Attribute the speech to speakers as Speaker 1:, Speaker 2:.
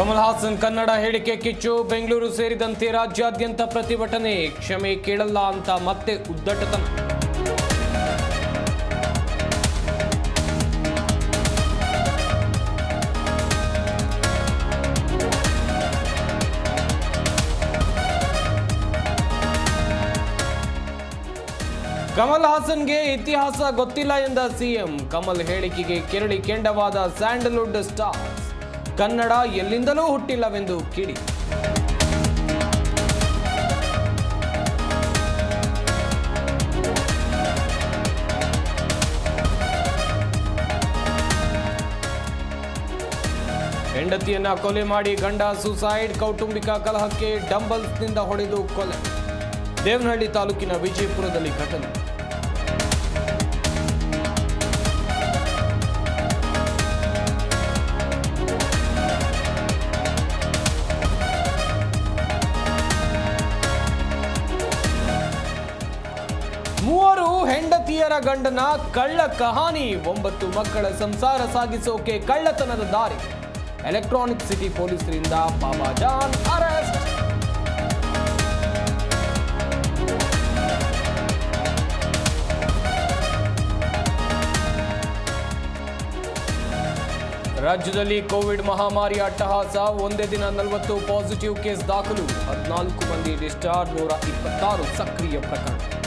Speaker 1: ಕಮಲ್ ಹಾಸನ್ ಕನ್ನಡ ಹೇಳಿಕೆ ಕಿಚ್ಚು. ಬೆಂಗಳೂರು ಸೇರಿದಂತೆ ರಾಜ್ಯಾದ್ಯಂತ ಪ್ರತಿಭಟನೆ. ಕ್ಷಮೆ ಕೇಳಲ್ಲ ಅಂತ ಮತ್ತೆ ಉದ್ದಟತನ. ಕಮಲ್ ಹಾಸನ್ಗೆ ಇತಿಹಾಸ ಗೊತ್ತಿಲ್ಲ ಎಂದ ಸಿಎಂ. ಕಮಲ್ ಹೇಳಿಕೆಗೆ ಕೆರಳಿ ಕೆಂಡವಾದ ಸ್ಯಾಂಡಲ್ವುಡ್ ಸ್ಟಾರ್ಸ್. ಕನ್ನಡ ಎಲ್ಲಿಂದಲೂ ಹುಟ್ಟಿಲ್ಲವೆಂದು ಕಿಡಿ. ಹೆಂಡತಿಯನ್ನ ಕೊಲೆ ಮಾಡಿ ಗಂಡ ಸೂಸೈಡ್. ಕೌಟುಂಬಿಕ ಕಲಹಕ್ಕೆ ಡಂಬಲ್ಸ್ನಿಂದ ಹೊಡೆದು ಕೊಲೆ. ದೇವನಹಳ್ಳಿ ತಾಲೂಕಿನ ವಿಜಯಪುರದಲ್ಲಿ ಘಟನೆ. ಮೂವರು ಹೆಂಡತಿಯರ ಗಂಡನ ಕಳ್ಳ ಕಹಾನಿ. 9 ಮಕ್ಕಳ ಸಂಸಾರ ಸಾಗಿಸೋಕೆ ಕಳ್ಳತನದ ದಾರಿ. ಎಲೆಕ್ಟ್ರಾನಿಕ್ ಸಿಟಿ ಪೊಲೀಸರಿಂದ ಬಾಬಾ ಜಾನ್ ಅರೆಸ್ಟ್. ರಾಜ್ಯದಲ್ಲಿ ಕೋವಿಡ್ ಮಹಾಮಾರಿ ಅಟ್ಟಹಾಸ. ಒಂದೇ ದಿನ 40 ಪಾಸಿಟಿವ್ ಕೇಸ್ ದಾಖಲು. 14 ಮಂದಿ ಡಿಸ್ಚಾರ್ಜ್, 126 ಸಕ್ರಿಯ ಪ್ರಕರಣ.